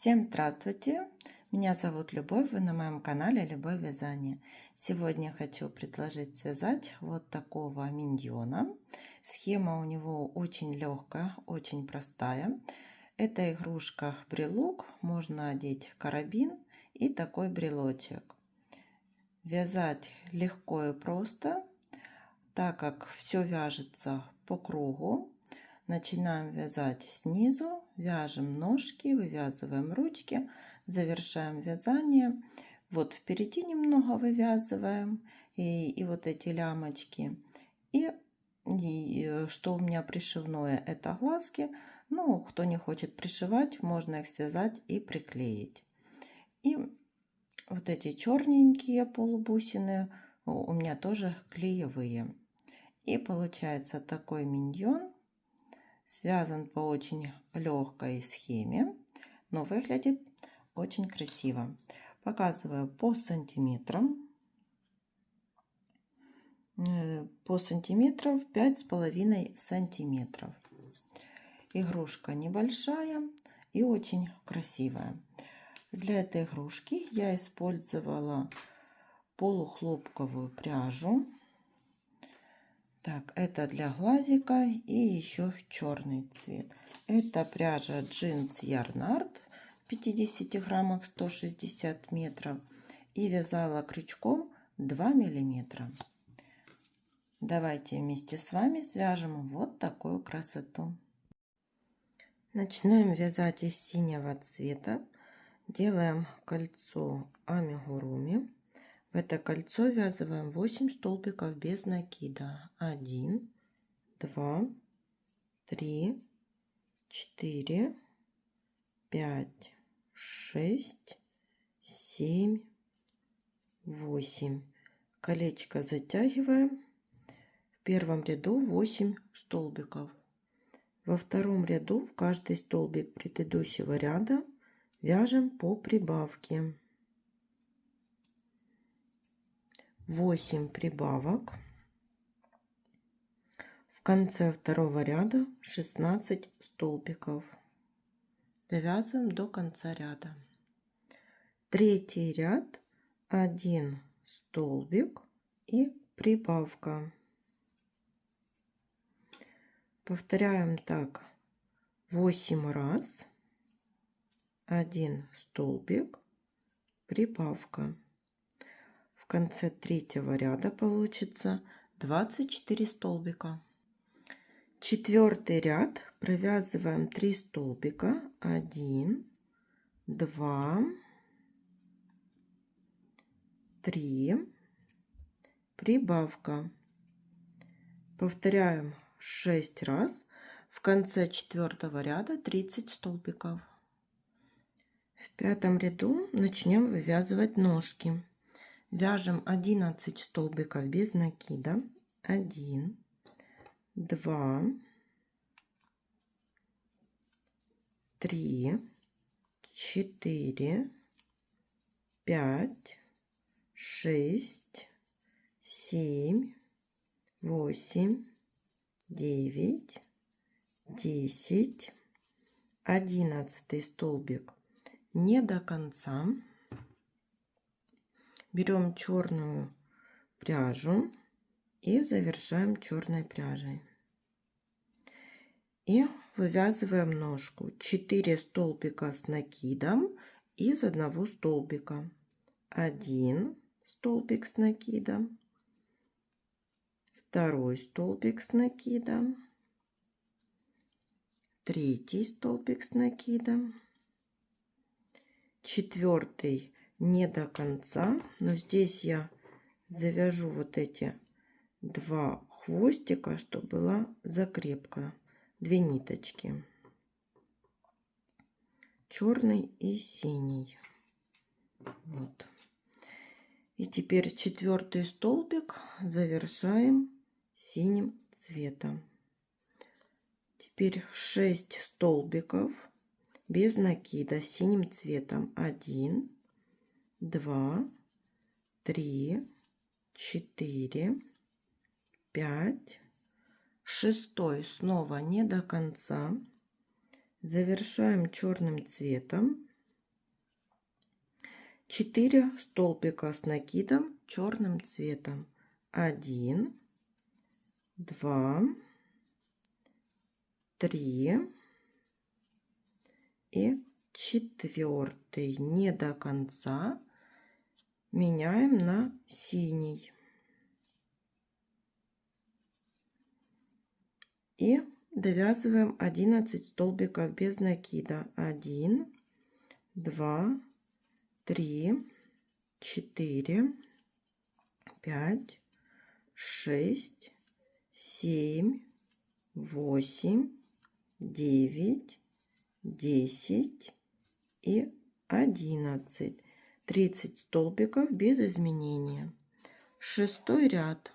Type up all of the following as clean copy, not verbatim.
Всем здравствуйте! Меня зовут Любовь, вы на моем канале Любовь Вязание. Сегодня я хочу предложить связать вот такого миньона. Схема у него очень легкая, очень простая. Это игрушка брелок, можно одеть карабин и такой брелочек. Вязать легко и просто, так как все вяжется по кругу. Начинаем вязать снизу, вяжем ножки, вывязываем ручки, завершаем вязание. Вот впереди немного вывязываем и вот эти лямочки. И что у меня пришивное, это глазки. Ну, кто не хочет пришивать, можно их связать и приклеить. И вот эти черненькие полубусины у меня тоже клеевые. И получается такой миньон. Связан по очень легкой схеме, но выглядит очень красиво. Показываю по сантиметрам. По сантиметров 5,5 сантиметров. Игрушка небольшая и очень красивая. Для этой игрушки я использовала полухлопковую пряжу. Так, это для глазика и еще черный цвет. Это пряжа Jeans Yarn Art в 50 граммах 160 метров. И вязала крючком 2 миллиметра. Давайте вместе с вами свяжем вот такую красоту. Начинаем вязать из синего цвета. Делаем кольцо амигуруми. В это кольцо ввязываем 8 столбиков без накида. 1, 2, 3, 4, 5, 6, 7, 8. Колечко затягиваем. В первом ряду 8 столбиков. Во втором ряду в каждый столбик предыдущего ряда вяжем по прибавке. 8 прибавок. В конце второго ряда 16 столбиков. Довязываем до конца ряда. Третий ряд 1 столбик и прибавка. Повторяем так 8 раз. 1 столбик, прибавка. В конце третьего ряда получится 24 столбика. Четвертый ряд провязываем 3 столбика. 1, 2, 3, прибавка. Повторяем 6 раз. В конце четвертого ряда 30 столбиков. В пятом ряду начнем вывязывать ножки. Вяжем 11 столбиков без накида. 1, 2, 3, 4, 5, 6, 7, 8, 9, 10, 11 столбик не до конца. Берем черную пряжу и завершаем черной пряжей. И вывязываем ножку. 4 столбика с накидом из одного столбика. 1 столбик с накидом, второй столбик с накидом, третий столбик с накидом, четвертый не до конца, но здесь я завяжу вот эти 2 хвостика, чтобы была закрепка, 2 ниточки, черный и синий. Вот. И теперь четвертый столбик завершаем синим цветом. Теперь 6 столбиков без накида синим цветом. 1, 2, 3, 4, 5, 6 снова не до конца. Завершаем черным цветом. 4 столбика с накидом черным цветом. 1, 2, 3 и 4 не до конца меняем на синий. И довязываем 11 столбиков без накида. 1, 2, 3, 4, 5, 6, 7, 8, 9, 10 и 11. 30 столбиков без изменения. 6-й ряд.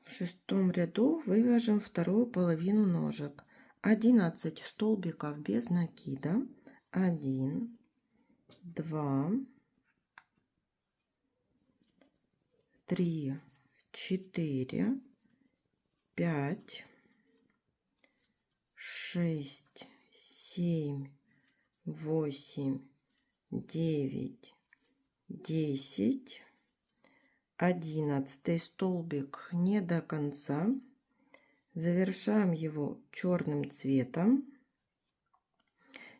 В 6-м ряду вывяжем вторую половину ножек. 11 столбиков без накида. 1, 2, 3, 4, 5, 6, 7, 8, 9, 10. 11 столбик не до конца. Завершаем его черным цветом.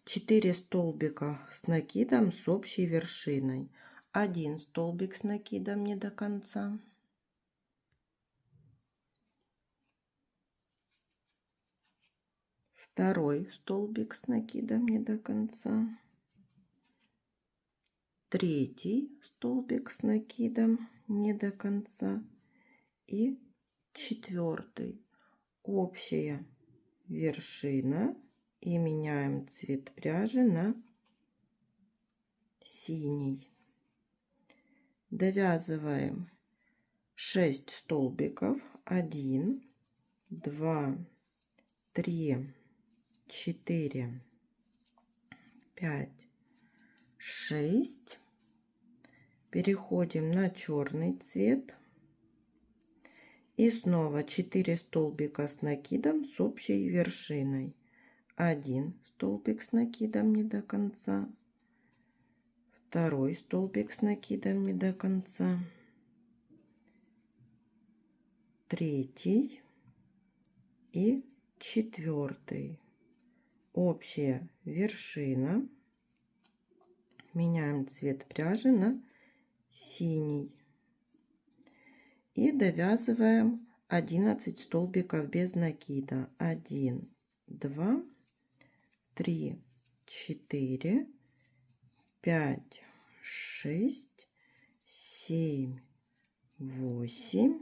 4 столбика с накидом с общей вершиной. 1 столбик с накидом не до конца. 2 столбик с накидом не до конца. 3 столбик с накидом не до конца. И 4 общая вершина. И меняем цвет пряжи на синий. Довязываем 6 столбиков. 1, 2, 3, 4, 5, 6. Переходим на черный цвет. И снова 4 столбика с накидом с общей вершиной. 1 столбик с накидом не до конца. 2 столбик с накидом не до конца. 3 и 4. Общая вершина. Меняем цвет пряжи на синий. И довязываем 11 столбиков без накида. 1, 2, 3, 4, 5, 6, 7, 8,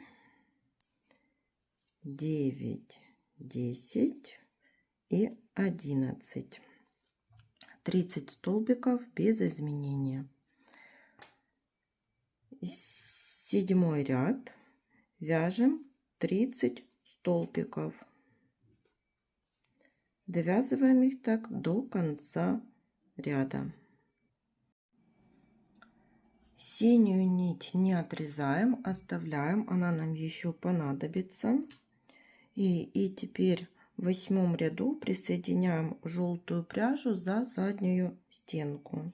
9, 10 и 11. 30 столбиков без изменения. 7-й ряд. Вяжем 30 столбиков. Довязываем их так до конца ряда. Синюю нить не отрезаем, оставляем, она нам еще понадобится. И теперь в 8-м ряду присоединяем желтую пряжу за заднюю стенку.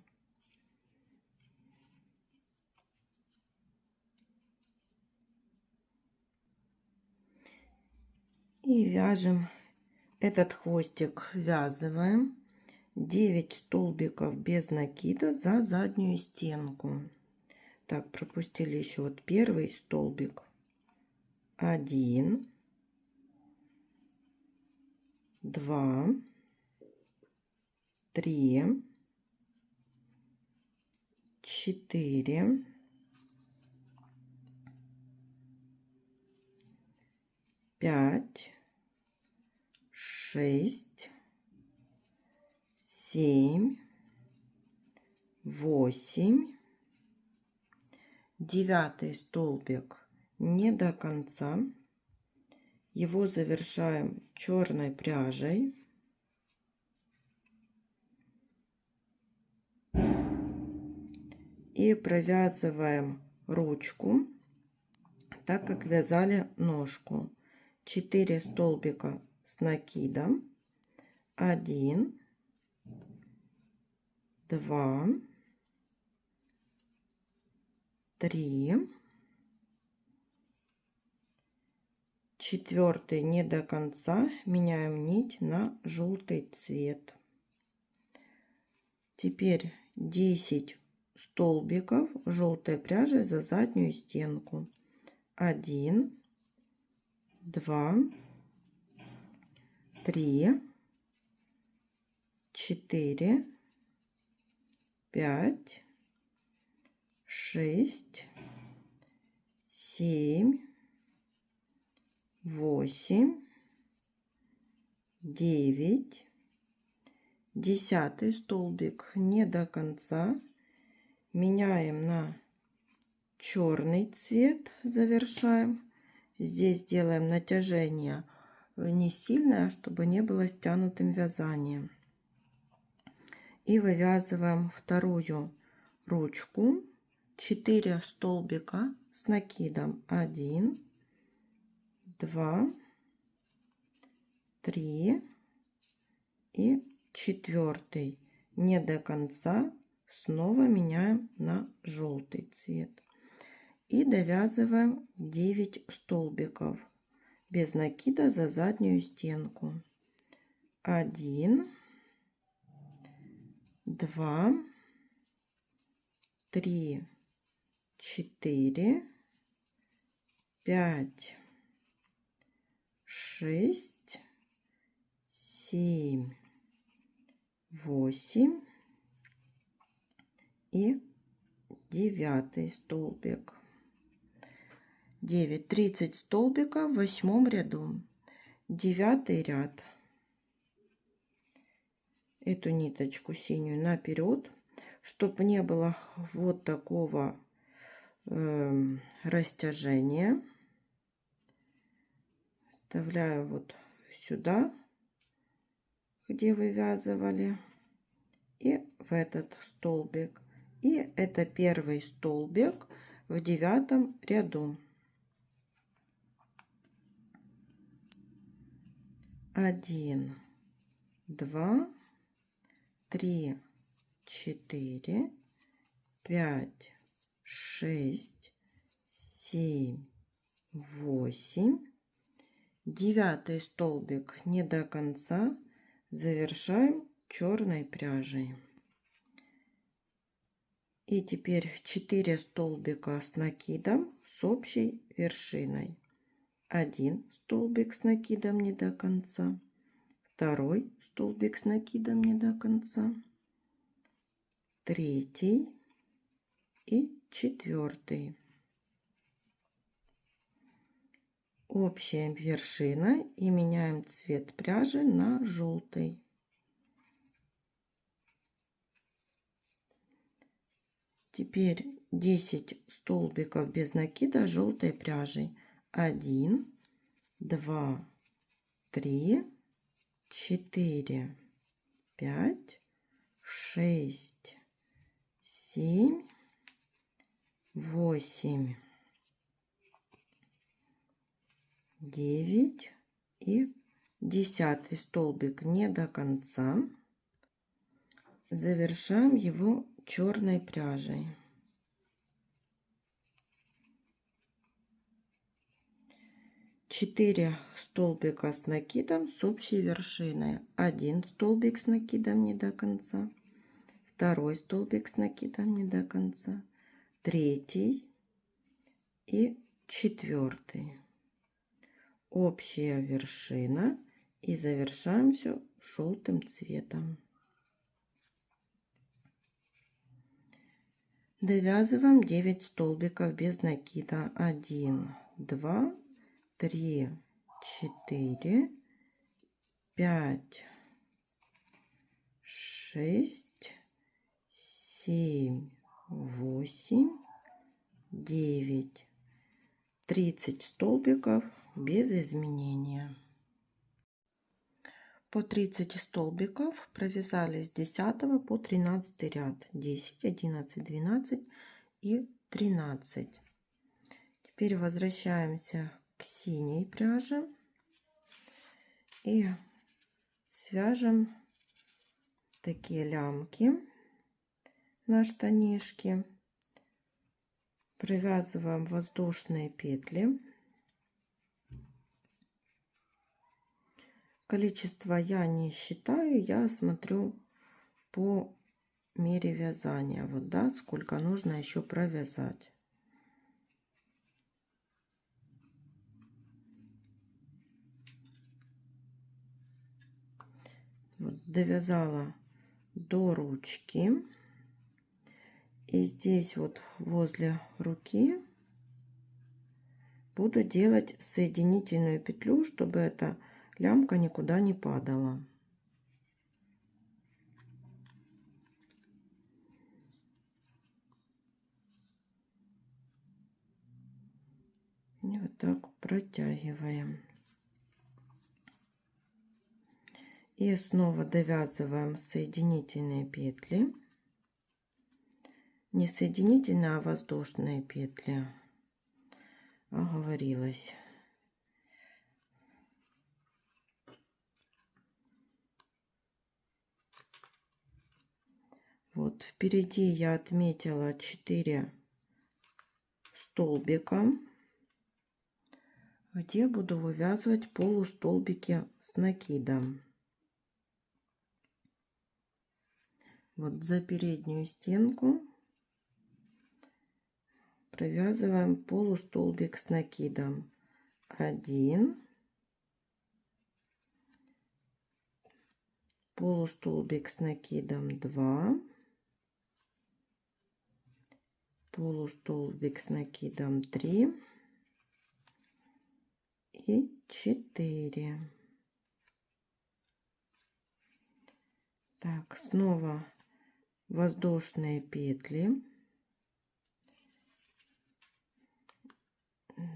И вяжем этот хвостик, ввязываем 9 столбиков без накида за заднюю стенку. Так, пропустили еще вот первый столбик. 1, 2, 3, 4, 5, 6, 7, 8. 9 столбик не до конца. Его завершаем черной пряжей. И провязываем ручку, так как вязали ножку. 4 столбика с накидом. 1, 2, 3, 4 не до конца, меняем нить на желтый цвет. Теперь 10 столбиков желтой пряжи за заднюю стенку. 1, 2, 3, 4, 5, 6, 7, 8, 9, 10 столбик не до конца, меняем на черный цвет, завершаем. Здесь делаем натяжение не сильное, чтобы не было стянутым вязанием. И вывязываем вторую ручку, 4 столбика с накидом. 1, 2, 3 и 4 не до конца, снова меняем на желтый цвет и довязываем 9 столбиков без накида за заднюю стенку. 1, 2, 3, 4, 5, 6, 7, 8 и 9 столбик. 9, 30 столбиков в 8 ряду. 9 ряд. Эту ниточку синюю наперед, чтобы не было вот такого растяжения. Вставляю вот сюда, где вывязывали, и в этот столбик. И это первый столбик в 9 ряду. 1, 2, 3, 4, 5, 6, 7, 8. 9 столбик не до конца, завершаем черной пряжей. И теперь 4 столбика с накидом с общей вершиной. 1 столбик с накидом не до конца, 2 столбик с накидом не до конца, 3 и 4. Общая вершина и меняем цвет пряжи на желтый. Теперь 10 столбиков без накида желтой пряжей. 1, 2, 3, 4, 5, 6, 7, 8, 9 и 10 столбик не до конца. Завершаем его черной пряжей. 4 столбика с накидом с общей вершиной. 1 столбик с накидом не до конца, 2 столбик с накидом не до конца, 3 и 4. Общая вершина и завершаем все желтым цветом. Довязываем 9 столбиков без накида. 1, 2, 3, 4, 5, 6, 7, 8, 9, 30 столбиков без изменения. По 30 столбиков провязали с 10 по 13 ряд. 10, 11, 12 и 13. Теперь возвращаемся к синей пряже и свяжем такие лямки. на штанишки. Провязываем воздушные петли. Количество я не считаю, я смотрю по мере вязания. Вот, да, сколько нужно еще провязать. Вот, довязала до ручки. И здесь вот возле руки буду делать соединительную петлю, чтобы эта лямка никуда не падала. И вот так протягиваем. И снова довязываем соединительные петли. Не соединительные, а воздушные петли. Оговорилась. Вот впереди я отметила 4 столбика, где буду вывязывать полустолбики с накидом. Вот за переднюю стенку провязываем полустолбик с накидом. 1, полустолбик с накидом 2, полустолбик с накидом 3 и 4. Так, снова воздушные петли.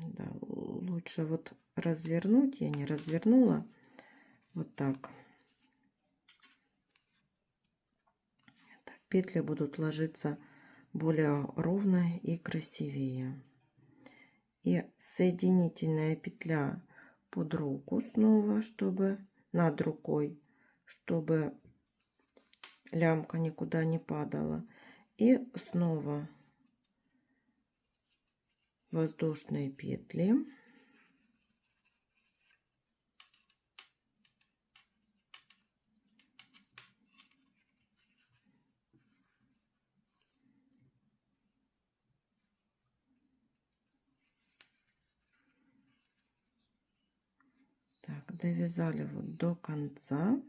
Да, лучше вот развернуть, я не развернула, вот так. Так, петли будут ложиться более ровно и красивее. И соединительная петля под руку снова, чтобы над рукой, чтобы лямка никуда не падала. И снова воздушные петли. Так, довязали вот до конца.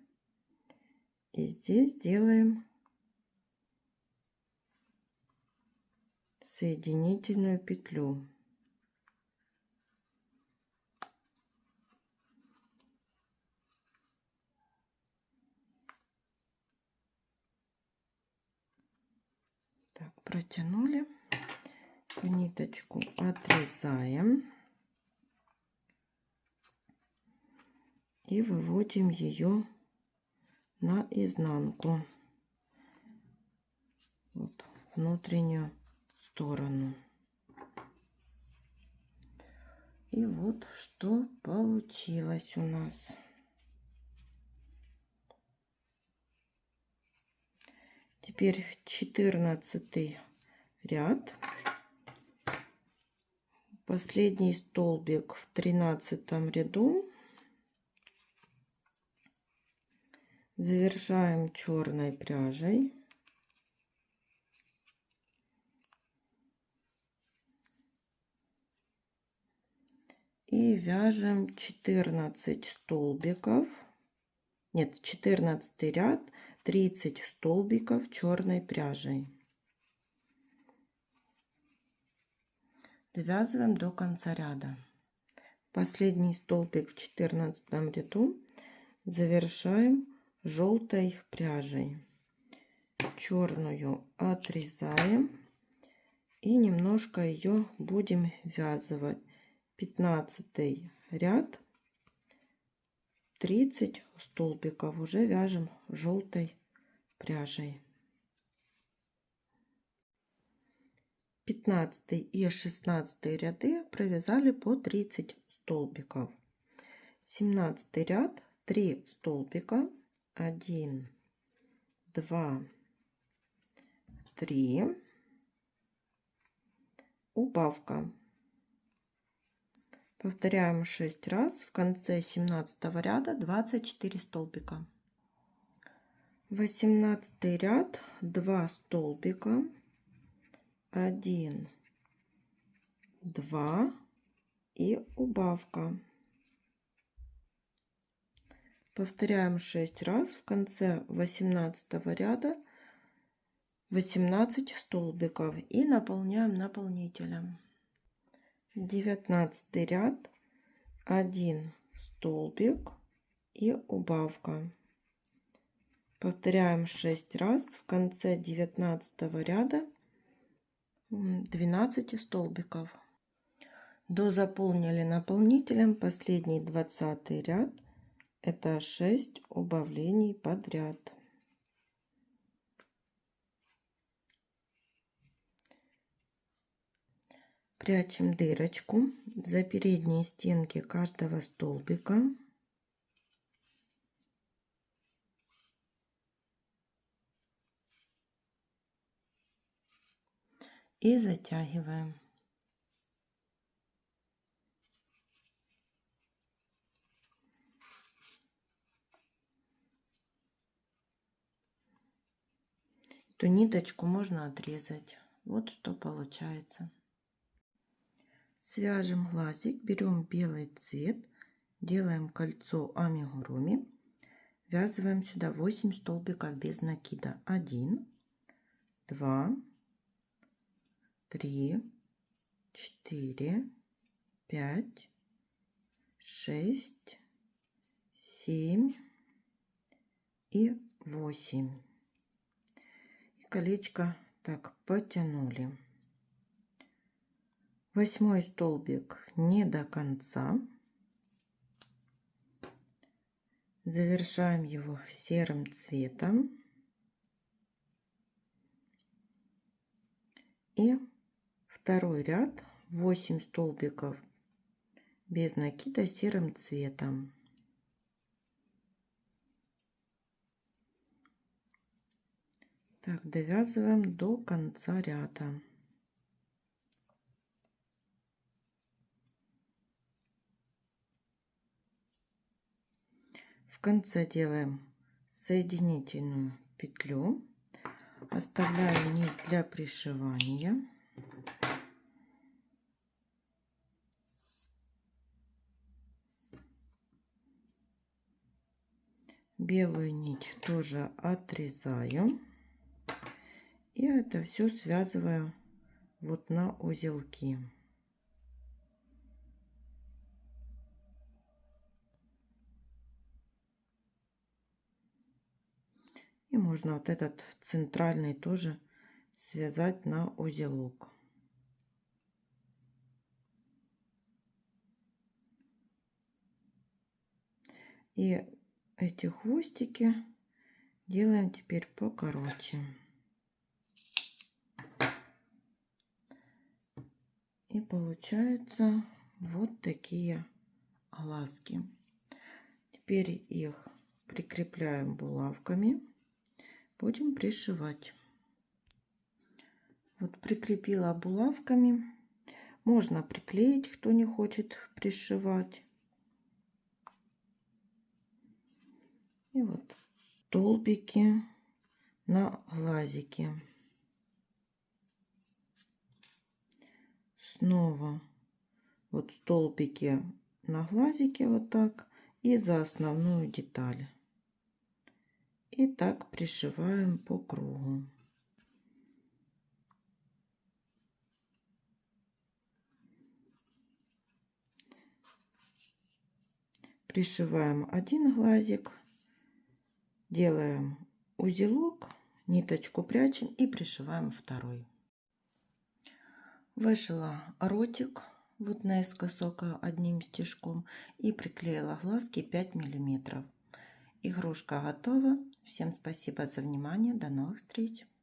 И здесь делаем соединительную петлю. Так, протянули, ниточку отрезаем и выводим ее на изнанку, вот, внутреннюю сторону. И вот что получилось у нас. Теперь 14 ряд, последний столбик в 13 ряду, завершаем черной пряжей. И вяжем 14 столбиков, нет, 14 ряд, 30 столбиков черной пряжей. Довязываем до конца ряда. Последний столбик в 14 ряду завершаем желтой пряжей. Черную отрезаем и немножко ее будем ввязывать. 15 ряд, 30 столбиков уже вяжем желтой пряжей. 15 и 16 ряды провязали по 30 столбиков. 17 ряд, 3 столбика, 1, 2, 3, убавка. Повторяем 6 раз. В конце 17 ряда 24 столбика. 18 ряд, 2 столбика, 1, 2 и убавка. Повторяем 6 раз. В конце 18 ряда 18 столбиков и наполняем наполнителем. 19 ряд, 1 столбик и убавка. Повторяем 6 раз. В конце 19 ряда 12 столбиков. Дозаполнили наполнителем. Последний 20 ряд. Это 6 убавлений подряд. Прячем дырочку за передние стенки каждого столбика. И затягиваем. Эту ниточку можно отрезать. Вот что получается. Свяжем глазик, берем белый цвет, делаем кольцо амигуруми, ввязываем сюда 8 столбиков без накида. 1, 2, 3, 4, 5, 6, 7 и 8. И колечко так потянули. 8 столбик не до конца. Завершаем его серым цветом. И второй ряд 8 столбиков без накида серым цветом. Так, довязываем до конца ряда. В конце делаем соединительную петлю, оставляю нить для пришивания. Белую нить тоже отрезаю. И это все связываю вот на узелки. И можно вот этот центральный тоже связать на узелок. И эти хвостики делаем теперь покороче. И получаются вот такие глазки. Теперь их прикрепляем булавками. Будем пришивать. Вот прикрепила булавками. Можно приклеить, кто не хочет пришивать. И вот столбики на глазики. Снова вот столбики на глазике вот так и за основную деталь. И так пришиваем по кругу. Пришиваем один глазик, делаем узелок, ниточку прячем и пришиваем второй. Вышила ротик вот наискосок одним стежком и приклеила глазки 5 миллиметров. Игрушка готова. Всем спасибо за внимание. До новых встреч.